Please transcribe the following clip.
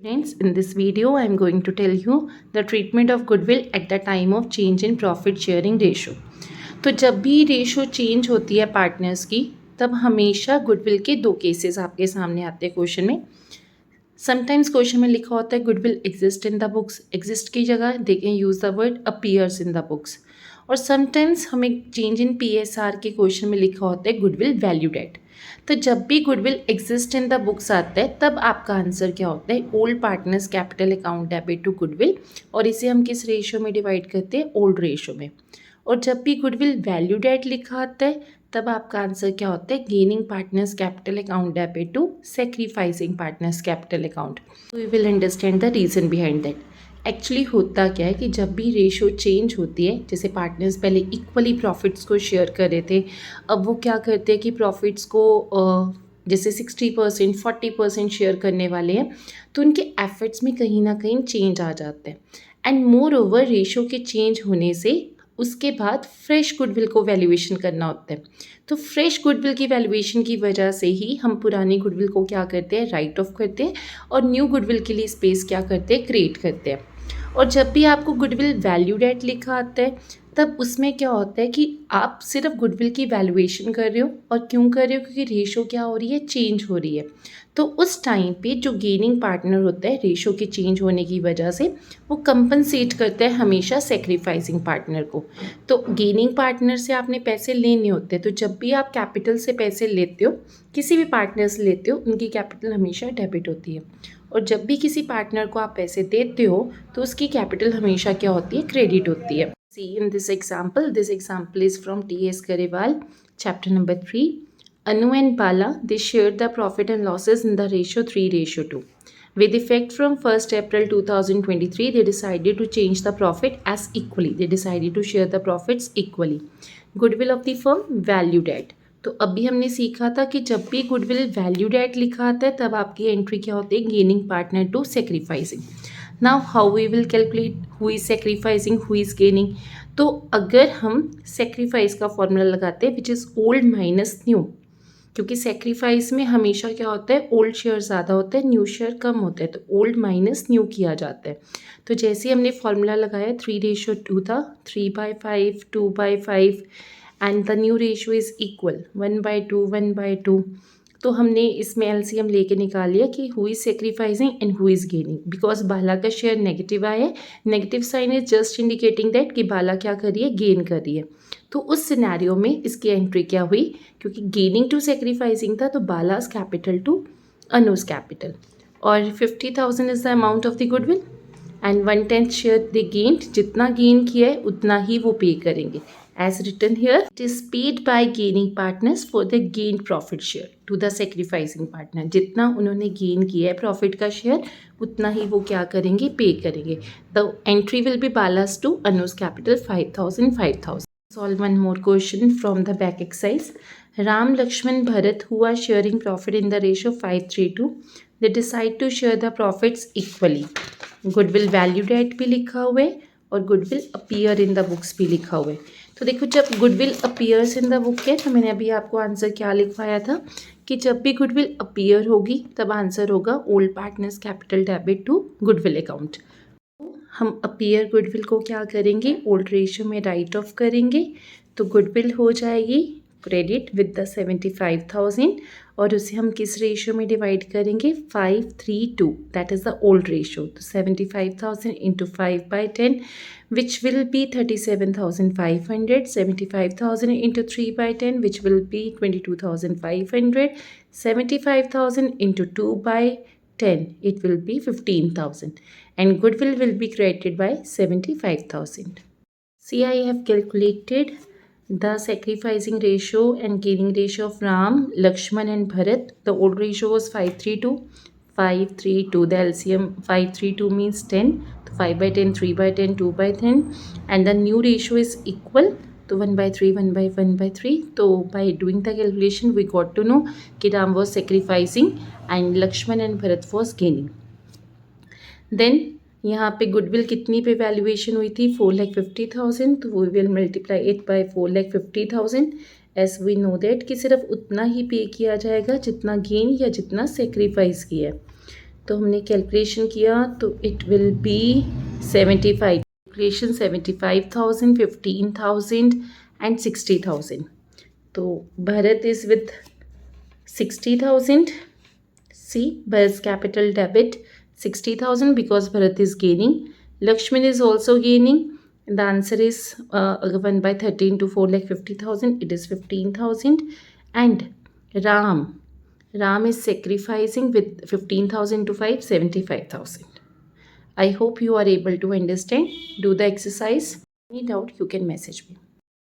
Friends, in this video, I am going to tell you the treatment of goodwill at the time of change in profit sharing ratio. तो जब भी ratio change होती है partners की, तब हमेशा goodwill के दो केसेस आपके सामने आते हैं क्वेश्चन में. समटाइम्स क्वेश्चन में लिखा होता है goodwill exist in the books. Exist की जगह they can use the word appears in the books. और समटाइम्स हमें चेंज इन PSR के क्वेश्चन में लिखा होता है गुडविल वैल्यूड एट. तो जब भी goodwill exist in the books आता है तब आपका आंसर क्या होता है? Old partners capital account debit to goodwill. और इसे हम किस रेशो में डिवाइड करते हैं? ओल्ड रेशो में. और जब भी गुडविल वैल्यूड एट लिखा आता है तब आपका आंसर क्या होता है? Gaining partners capital account debit to sacrificing partners capital account. We will understand the reason behind that. Actually होता क्या है कि जब भी रेशो चेंज होती है, जैसे पार्टनर्स पहले इक्वली प्रॉफिट्स को शेयर कर रहे थे, अब वो क्या करते हैं कि प्रॉफिट्स को जैसे 60% 40% शेयर करने वाले हैं, तो उनके एफर्ट्स में कहीं ना कहीं चेंज आ जाता है. एंड मोर ओवर रेशो के चेंज होने से उसके बाद फ्रेश गुडविल को वैल्यूएशन करना होता है. तो फ्रेश गुडविल की वैल्यूएशन की वजह से ही हम पुरानी गुडविल को क्या करते हैं? राइट ऑफ करते हैं और न्यू गुडविल के लिए स्पेस क्या करते हैं? क्रिएट करते हैं. और जब भी आपको गुडविल वैल्यूड एट लिखा आता है तब उसमें क्या होता है कि आप सिर्फ गुडविल की वैल्यूएशन कर रहे हो. और क्यों कर रहे हो? क्योंकि रेशो क्या हो रही है? चेंज हो रही है. तो उस टाइम पे जो गेनिंग पार्टनर होता है रेशो के चेंज होने की वजह से वो कंपनसेट करता है हमेशा सेक्रीफाइसिंग पार्टनर को. तो गेनिंग पार्टनर से आपने पैसे लेने होते हैं. तो जब भी आप कैपिटल से पैसे लेते हो, किसी भी पार्टनर से लेते हो, उनकी कैपिटल हमेशा डेबिट होती है. और जब भी किसी पार्टनर को आप पैसे देते हो तो उसकी कैपिटल हमेशा क्या होती है? क्रेडिट होती है. See in this example is from TS Grewal, chapter number 3. Anu and Bala, they shared the profit and losses in the ratio 3:2. With effect from 1st April 2023, they decided to change the profit as equally. They decided to share the profits equally. Goodwill of the firm valued at. तो अभी हमने सीखा था कि जब भी goodwill valued at लिखा आता है तब आपकी एंट्री क्या होती है? Gaining partner to sacrificing. Now how we will calculate who is sacrificing, who is gaining. तो अगर हम सेक्रीफाइस का फॉर्मूला लगाते हैं which is old minus new, क्योंकि सेक्रीफाइस में हमेशा क्या होता है? ओल्ड शेयर ज़्यादा होता है, न्यू शेयर कम होता है. तो ओल्ड माइनस न्यू किया जाता है. तो जैसे हमने फॉर्मूला लगाया 3:2 था, 3/5 2/5 and the new ratio is equal 1/2 1/2. तो हमने इसमें LCM लेके निकाल लिया कि who is sacrificing and who is gaining. Because Bala का शेयर नेगेटिव आया है. Negative sign is just indicating that कि बाला क्या कर रही है? गेन कर रही है. तो उस सिनेरियो में इसकी एंट्री क्या हुई? क्योंकि गेनिंग टू सेक्रीफाइसिंग था तो बालास कैपिटल टू अनुज कैपिटल. और 50,000 is the amount of the goodwill and 1/10 share they gained. जितना गेन किया है उतना ही वो पे करेंगे. As written here, it is paid by gaining partners for the gained profit share to the sacrificing partner. जितना उन्होंने गेन किया है प्रॉफिट का शेयर उतना ही वो क्या करेंगे? पे करेंगे. The entry will be balanced to Anu's capital 5,000. Solve one more question from the back exercise. Ram, Lakshman, Bharat, who are sharing profit in the ratio 5:3 they decide to share the profits equally. Goodwill valued at भी लिखा हुआ है और goodwill appear in the books भी लिखा हुआ है. तो देखो जब goodwill appears in the book है तो मैंने अभी आपको आंसर क्या लिखवाया था कि जब भी गुडविल अपीयर होगी तब आंसर होगा old partners capital debit to goodwill account. हम अपीयर गुडविल को क्या करेंगे? ओल्ड रेशियो में राइट ऑफ करेंगे. तो गुडविल हो जाएगी क्रेडिट विद द 75,000 और उसे हम किस रेशियो में डिवाइड करेंगे? 5:3 that is the old ratio. तो 75,000 into 5/10 which will be 37,500. 75,000 into 3/10 which will be 22,500. 75,000 into 2/10 it will be 15,000 and goodwill will be created by 75,000. See, I have calculated the sacrificing ratio and gaining ratio of Ram, Lakshman and Bharat. The old ratio was 5:3. The LCM 5:3 means 10. 5/10 3/10 2/10 and the new ratio is equal to 1/3 1/3. So by doing the calculation we got to know कि Ram was sacrificing and Lakshman and Bharat was gaining. Then यहाँ पे goodwill कितनी पे valuation हुई थी? 4,50,000. तो we will multiply it by 4,50,000. As we know that कि सिर्फ उतना ही पे किया जाएगा जितना गेन या जितना सेक्रीफाइस किया है. तो हमने कैलकुलेशन किया तो it will be 75 calculation 75,000 15,000 and 60,000. तो Bharat is with 60,000. See, Bharat's capital debit 60,000 because Bharat is gaining. Lakshman is also gaining. The answer is 1 by 13 to 4,50,000. It is 15,000. And Ram is sacrificing with 15,000 to 5, 75,000. I hope you are able to understand. Do the exercise. Any doubt, you can message me.